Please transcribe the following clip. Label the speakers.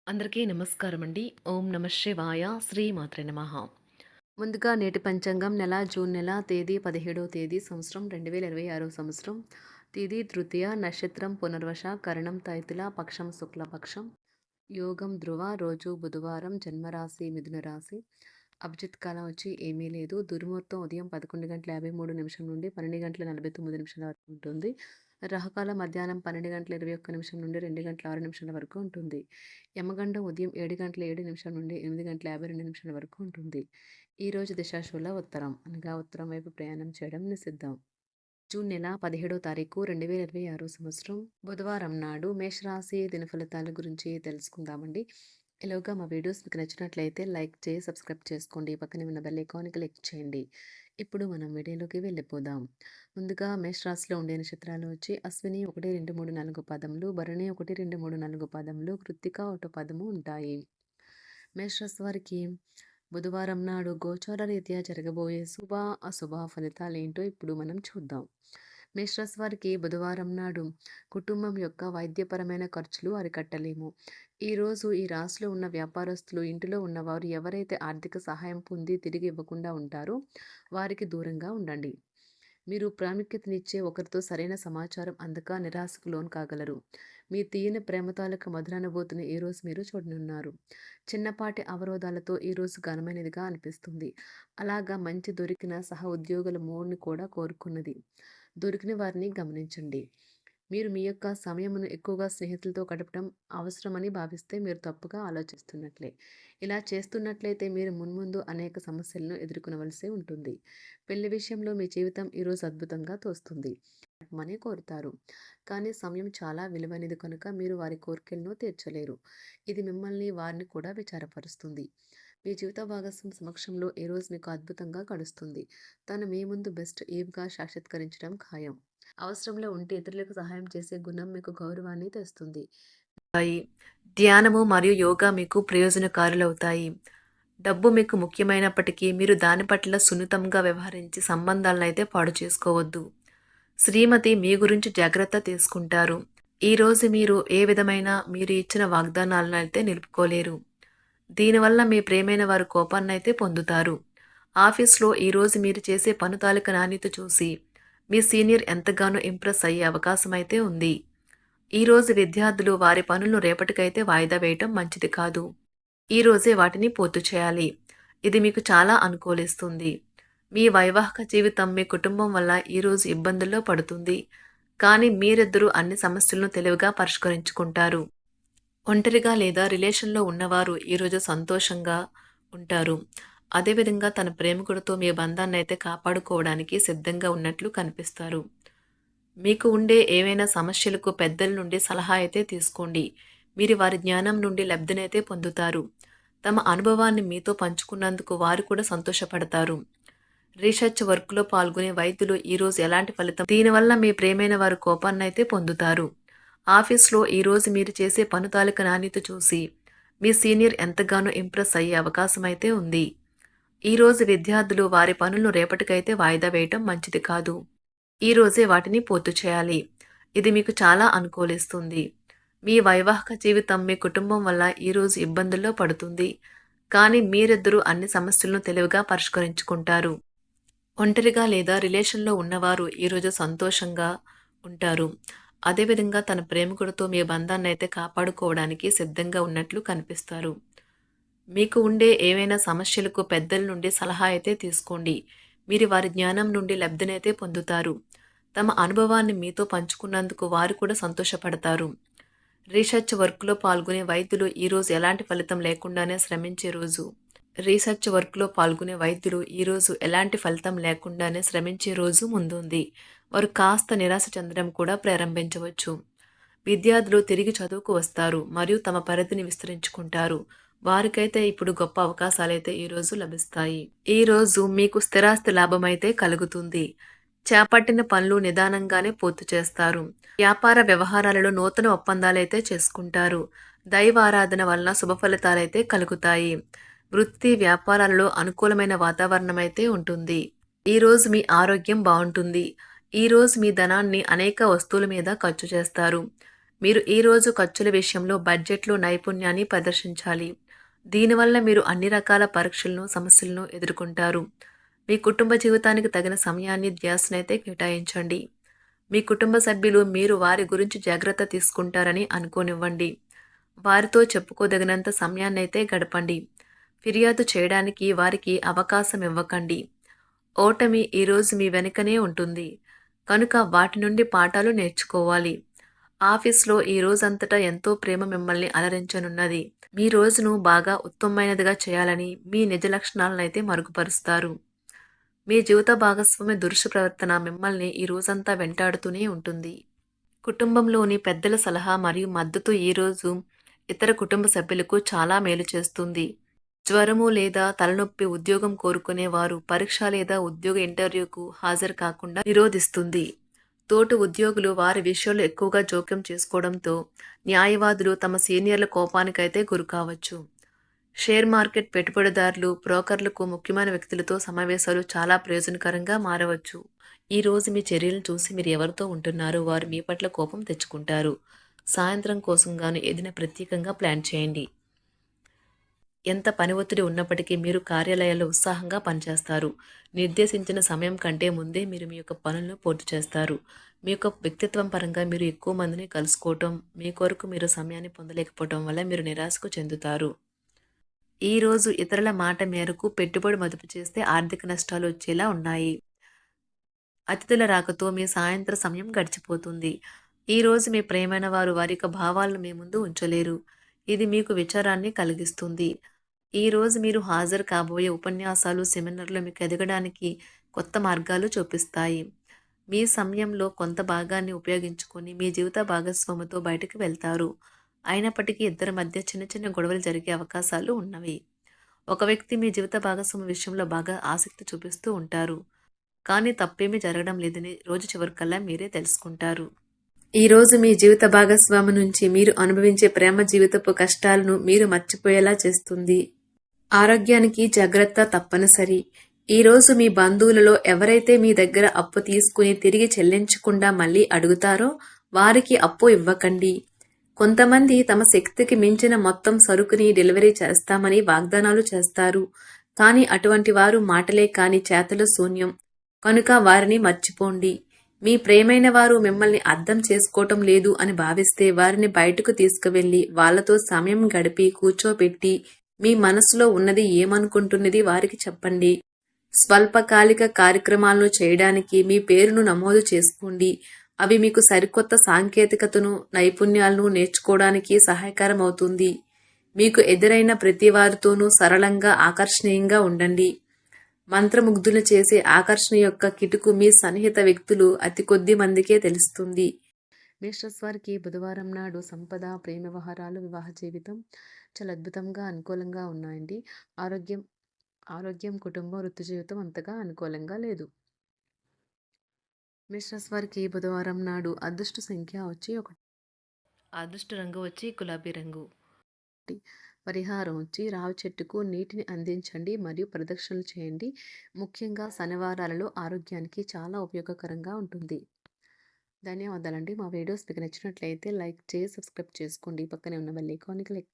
Speaker 1: అందరికీ నమస్కారం అండి. ఓం నమ శివాయ. శ్రీమాత్రే నమః. ముందుగా నేటి పంచాంగం జూన్ నెల తేదీ 17వ తేదీ సంవత్సరం 2026 సంవత్సరం. తిథి తృతీయ, నక్షత్రం పునర్వశ, కరణం తైతుల, పక్షం శుక్లపక్షం, యోగం ధ్రువ, రోజు బుధవారం, జన్మరాశి మిథున రాశి. అభిజిత్ కాలం వచ్చి ఏమీ లేదు. దుర్ముహూర్తం ఉదయం 11:53 నుండి 12:49 వరకు ఉంటుంది. రాహుకాలం మధ్యాహ్నం 12:21 నుండి 2:06 వరకు ఉంటుంది. యమగండం ఉదయం 7:07 నుండి 8:52 వరకు ఉంటుంది. ఈరోజు దిశాశూల ఉత్తరం అనగా ఉత్తరం వైపు ప్రయాణం చేయడం నిషిద్ధం. జూన్ నెల 17వ తారీఖు 2026 సంవత్సరం బుధవారం నాడు మేషరాశి దినఫలితాల గురించి తెలుసుకుందామండి. ఈలోగా మా వీడియోస్ మీకు నచ్చినట్లయితే లైక్ చేసి సబ్స్క్రైబ్ చేసుకోండి. పక్కనే ఉన్న బెల్ ఐకాన్ని క్లిక్ చేయండి. ఇప్పుడు మనం వీడియోలోకి వెళ్ళిపోదాం. ముందుగా మేషరాశిలో ఉండే నక్షత్రాలు వచ్చి అశ్విని 1, 2, 3, 4 పదములు, భరణి 1, 2, 3, 4 పదములు, కృత్తిక 1 పదము ఉంటాయి. మేషరాశి వారికి బుధవారం నాడు గోచార రీత్యా జరగబోయే శుభ అశుభ ఫలితాలు ఏంటో ఇప్పుడు మనం చూద్దాం. మేషరాశి వారికి బుధవారం నాడు కుటుంబం యొక్క వైద్యపరమైన ఖర్చులు అరికట్టలేము. ఈరోజు ఈ రాశిలో ఉన్న వ్యాపారస్తులు, ఇంటిలో ఉన్నవారు ఎవరైతే ఆర్థిక సహాయం పొంది తిరిగి ఇవ్వకుండా ఉంటారో వారికి దూరంగా ఉండండి. మీరు ప్రాముఖ్యతనిచ్చే ఒకరితో సరైన సమాచారం అందక నిరాశకు లోను కాగలరు. మీ తీయని ప్రేమ తాలూకు మధురానుభూతిని ఈరోజు మీరు చూడనున్నారు. చిన్నపాటి అవరోధాలతో ఈరోజు ఘనమైనదిగా అనిపిస్తుంది. అలాగా మంచి దొరికిన సహ ఉద్యోగుల మూడ్ని కూడా కోరుకున్నది. దొరికిన వారిని గమనించండి. మీరు మీ యొక్క సమయమును ఎక్కువగా స్నేహితులతో గడపడం అవసరమని భావిస్తే మీరు తప్పుగా ఆలోచిస్తున్నట్లే. ఇలా చేస్తున్నట్లయితే మీరు మున్ముందు అనేక సమస్యలను ఎదుర్కొనవలసి ఉంటుంది. పెళ్లి విషయంలో మీ జీవితం ఈరోజు అద్భుతంగా తోస్తుంది అని కోరుతారు. కానీ సమయం చాలా విలువైనది కనుక మీరు వారి కోరికలను తీర్చలేరు. ఇది మిమ్మల్ని వారిని కూడా విచారపరుస్తుంది. మీ జీవిత భాగస్వామి సమక్షంలో ఈ రోజు మీకు అద్భుతంగా గడుస్తుంది. తను మీ ముందు బెస్ట్ ఈవ్గా సాక్షాత్కరించడం ఖాయం. అవసరంలో ఉంటే ఇతరులకు సహాయం చేసే గుణం మీకు గౌరవాన్ని తెస్తుంది. ధ్యానము మరియు యోగా మీకు ప్రయోజనకారులవుతాయి. డబ్బు మీకు ముఖ్యమైనప్పటికీ మీరు దాని పట్ల సున్నితంగా వ్యవహరించి సంబంధాలను అయితే పాడు చేసుకోవద్దు. శ్రీమతి మీ గురించి జాగ్రత్త తీసుకుంటారు. ఈరోజు మీరు ఏ విధమైన మీరు ఇచ్చిన వాగ్దానాలను అయితే నిలుపుకోలేరు. దీనివల్ల మీ ప్రేమైన వారు కోపాన్నైతే పొందుతారు. ఆఫీస్లో ఈరోజు మీరు చేసే పను తాలూకు నాణ్యత చూసి మీ సీనియర్ ఎంతగానో ఇంప్రెస్ అయ్యే అవకాశం అయితే ఉంది. ఈరోజు విద్యార్థులు వారి పనులను రేపటికైతే వాయిదా వేయటం మంచిది కాదు. ఈరోజే వాటిని పూర్తి చేయాలి. ఇది మీకు చాలా అనుకూలిస్తుంది. మీ వైవాహిక జీవితం మీ కుటుంబం వల్ల ఈరోజు ఇబ్బందుల్లో పడుతుంది. కానీ మీరిద్దరూ అన్ని సమస్యలను తెలివిగా పరిష్కరించుకుంటారు. ఒంటరిగా లేదా రిలేషన్లో ఉన్నవారు ఈరోజు సంతోషంగా ఉంటారు. అదేవిధంగా తన ప్రేమికుడితో మీ బంధాన్ని అయితే కాపాడుకోవడానికి సిద్ధంగా ఉన్నట్లు కనిపిస్తారు. మీకు ఉండే ఏవైనా సమస్యలకు పెద్దల నుండి సలహా అయితే తీసుకోండి. మీరు వారి జ్ఞానం నుండి లబ్ధినైతే పొందుతారు. తమ అనుభవాన్ని మీతో పంచుకున్నందుకు వారు కూడా సంతోషపడతారు. రీసెర్చ్ వర్క్లో పాల్గొనే వైద్యులు ఈరోజు ఎలాంటి ఫలితం దీనివల్ల మీ ప్రేమైన వారు కోపాన్నైతే పొందుతారు. ఆఫీస్లో ఈరోజు మీరు చేసే పను తాలూకు నాణ్యత చూసి మీ సీనియర్ ఎంతగానో ఇంప్రెస్ అయ్యే అవకాశం అయితే ఉంది. ఈరోజు విద్యార్థులు వారి పనులను రేపటికైతే వాయిదా వేయటం మంచిది కాదు. ఈరోజే వాటిని పూర్తి చేయాలి. ఇది మీకు చాలా అనుకూలిస్తుంది. మీ వైవాహిక జీవితం మీ కుటుంబం వల్ల ఈరోజు ఇబ్బందుల్లో పడుతుంది. కానీ మీరిద్దరూ అన్ని సమస్యలను తెలివిగా పరిష్కరించుకుంటారు. ఒంటరిగా లేదా రిలేషన్లో ఉన్నవారు ఈరోజు సంతోషంగా ఉంటారు. అదేవిధంగా తన ప్రేమికుడితో మీ బంధాన్ని అయితే కాపాడుకోవడానికి సిద్ధంగా ఉన్నట్లు కనిపిస్తారు. మీకు ఉండే ఏవైనా సమస్యలకు పెద్దల నుండి సలహా అయితే తీసుకోండి. మీరు వారి జ్ఞానం నుండి లబ్ధినైతే పొందుతారు. తమ అనుభవాన్ని మీతో పంచుకున్నందుకు వారు కూడా సంతోషపడతారు. రీసెర్చ్ వర్క్లో పాల్గొనే వైద్యులు ఈరోజు ఎలాంటి ఫలితం లేకుండానే శ్రమించే రోజు. రీసెర్చ్ వర్క్లో పాల్గొనే వైద్యులు ఈరోజు ఎలాంటి ఫలితం లేకుండానే శ్రమించే రోజు ముందుంది. వారు కాస్త నిరాశ చెందడం కూడా ప్రారంభించవచ్చు. విద్యార్థులు తిరిగి చదువుకు వస్తారు మరియు తమ పరిధిని విస్తరించుకుంటారు. వారికైతే ఇప్పుడు గొప్ప అవకాశాలైతే ఈరోజు లభిస్తాయి. ఈరోజు మీకు స్థిరాస్తి లాభమైతే కలుగుతుంది. చేపట్టిన పనులు నిదానంగానే పూర్తి చేస్తారు. వ్యాపార వ్యవహారాలలో నూతన ఒప్పందాలైతే చేసుకుంటారు. దైవారాధన వలన శుభ ఫలితాలైతే కలుగుతాయి. వృత్తి వ్యాపారాలలో అనుకూలమైన వాతావరణం అయితే ఉంటుంది. ఈరోజు మీ ఆరోగ్యం బాగుంటుంది. ఈరోజు మీ ధనాన్ని అనేక వస్తువుల మీద ఖర్చు చేస్తారు. మీరు ఈరోజు ఖర్చుల విషయంలో బడ్జెట్లో నైపుణ్యాన్ని ప్రదర్శించాలి. దీనివల్ల మీరు అన్ని రకాల పరీక్షలను, సమస్యలను ఎదుర్కొంటారు. మీ కుటుంబ జీవితానికి తగిన సమయాన్ని, ధ్యాసనైతే కేటాయించండి. మీ కుటుంబ సభ్యులు మీరు వారి గురించి జాగ్రత్త తీసుకుంటారని అనుకోనివ్వండి. వారితో చెప్పుకోదగినంత సమయాన్నైతే గడపండి. ఫిర్యాదు చేయడానికి వారికి అవకాశం ఇవ్వకండి. ఓటమి ఈరోజు మీ వెనుకనే ఉంటుంది. కనుక వాటి నుండి పాఠాలు నేర్చుకోవాలి. ఆఫీస్‌లో ఈ రోజంతటా ఎంతో ప్రేమ మిమ్మల్ని అలరించనున్నది. మీ రోజును బాగా ఉత్తమమైనదిగా చేయాలని మీ నిజ లక్షణాలనైతే మరుగుపరుస్తారు. మీ జీవిత భాగస్వామి దురుసు ప్రవర్తన మిమ్మల్ని ఈ రోజంతా వెంటాడుతూనే ఉంటుంది. కుటుంబంలోని పెద్దల సలహా మరియు మద్దతు ఈరోజు ఇతర కుటుంబ సభ్యులకు చాలా మేలు చేస్తుంది. జ్వరము లేదా తలనొప్పి ఉద్యోగం కోరుకునే వారు పరీక్ష లేదా ఉద్యోగ ఇంటర్వ్యూకు హాజరు కాకుండా నిరోధిస్తుంది. తోటి ఉద్యోగులు వారి విషయాల్లో ఎక్కువగా జోక్యం చేసుకోవడంతో న్యాయవాదులు తమ సీనియర్ల కోపానికైతే గురికావచ్చు. షేర్ మార్కెట్ పెట్టుబడిదారులు, బ్రోకర్లకు ముఖ్యమైన వ్యక్తులతో సమావేశాలు చాలా ప్రయోజనకరంగా మారవచ్చు. ఈ రోజు మీ చర్యలను చూసి మీరు ఎవరితో ఉంటున్నారో వారు మీ పట్ల కోపం తెచ్చుకుంటారు. సాయంత్రం కోసం గాను ఏదైనా ప్రత్యేకంగా ప్లాన్ చేయండి. ఎంత పని ఒత్తిడి ఉన్నప్పటికీ మీరు కార్యాలయాల్లో ఉత్సాహంగా పనిచేస్తారు. నిర్దేశించిన సమయం కంటే ముందే మీరు మీ యొక్క పనులను పూర్తి చేస్తారు. మీ యొక్క వ్యక్తిత్వం పరంగా మీరు ఎక్కువ మందిని కలుసుకోవటం, మీ కొరకు మీరు సమయాన్ని పొందలేకపోవటం వల్ల మీరు నిరాశకు చెందుతారు. ఈరోజు ఇతరుల మాట మేరకు పెట్టుబడి మదుపు చేస్తే ఆర్థిక నష్టాలు వచ్చేలా ఉన్నాయి. అతిథుల రాకతో మీ సాయంత్ర సమయం గడిచిపోతుంది. ఈరోజు మీ ప్రియమైన వారు వారి యొక్క భావాలను మీ ముందు ఉంచలేరు. ఇది మీకు విచారాన్ని కలిగిస్తుంది. ఈరోజు మీరు హాజరు కాబోయే ఉపన్యాసాలు, సెమినార్లు మీకు ఎదగడానికి కొత్త మార్గాలు చూపిస్తాయి. మీ సమయంలో కొంత భాగాన్ని ఉపయోగించుకొని మీ జీవిత భాగస్వామితో బయటకు వెళ్తారు. అయినప్పటికీ ఇద్దరి మధ్య చిన్న చిన్న గొడవలు జరిగే అవకాశాలు ఉన్నవి. ఒక వ్యక్తి మీ జీవిత భాగస్వామి విషయంలో బాగా ఆసక్తి చూపిస్తూ ఉంటారు. కానీ తప్పేమీ జరగడం లేదని రోజు చివరికల్లా మీరే తెలుసుకుంటారు. ఈరోజు మీ జీవిత భాగస్వామి నుంచి మీరు అనుభవించే ప్రేమ జీవితపు కష్టాలను మీరు మర్చిపోయేలా చేస్తుంది. ఆరోగ్యానికి జాగ్రత్త తప్పనిసరి. ఈరోజు మీ బంధువులలో ఎవరైతే మీ దగ్గర అప్పు తీసుకుని తిరిగి చెల్లించకుండా మళ్ళీ అడుగుతారో వారికి అప్పు ఇవ్వకండి. కొంతమంది తమ శక్తికి మించిన మొత్తం సరుకుని డెలివరీ చేస్తామని వాగ్దానాలు చేస్తారు. కానీ అటువంటి వారు మాటలే కాని చేతలు శూన్యం. కనుక వారిని మర్చిపోండి. మీ ప్రియమైన వారు మిమ్మల్ని అర్థం చేసుకోవటం లేదు అని భావిస్తే వారిని బయటకు తీసుకువెళ్ళి వాళ్లతో సమయం గడిపి కూర్చోబెట్టి మీ మనసులో ఉన్నది ఏమనుకుంటున్నది వారికి చెప్పండి. స్వల్పకాలిక కార్యక్రమాలను చేయడానికి మీ పేరును నమోదు చేసుకోండి. అవి మీకు సరికొత్త సాంకేతికతను, నైపుణ్యాలను నేర్చుకోవడానికి సహాయకరం అవుతుంది. మీకు ఎదురైన ప్రతి వారితోనూ సరళంగా, ఆకర్షణీయంగా ఉండండి. మంత్రముగ్ధులు చేసే ఆకర్షణ యొక్క కిటుకు మీ సన్నిహిత వ్యక్తులు అతి కొద్ది మందికే తెలుస్తుంది. మేషరాశి వారికి బుధవారం నాడు సంపద, ప్రేమ వ్యవహారాలు, వివాహ జీవితం చాలా అద్భుతంగా అనుకూలంగా ఉన్నాయండి. ఆరోగ్యం ఆరోగ్యం కుటుంబం, వృత్తి జీవితం అంతగా అనుకూలంగా లేదు. మేషరాశి వారికి బుధవారం నాడు అదృష్ట సంఖ్య వచ్చి ఒకటి, అదృష్ట రంగు వచ్చి గులాబీ రంగు. పరిహారం వచ్చి రావి చెట్టుకు నీటిని అందించండి మరియు ప్రదక్షిణలు చేయండి. ముఖ్యంగా శనివారాలలో ఆరోగ్యానికి చాలా ఉపయోగకరంగా ఉంటుంది. ధన్యవాదాలండి. మా వీడియోస్ మీకు నచ్చినట్లయితే లైక్ చేసి సబ్స్క్రైబ్ చేసుకోండి. పక్కనే ఉన్న బెల్ ఐకాన్ని క్లిక్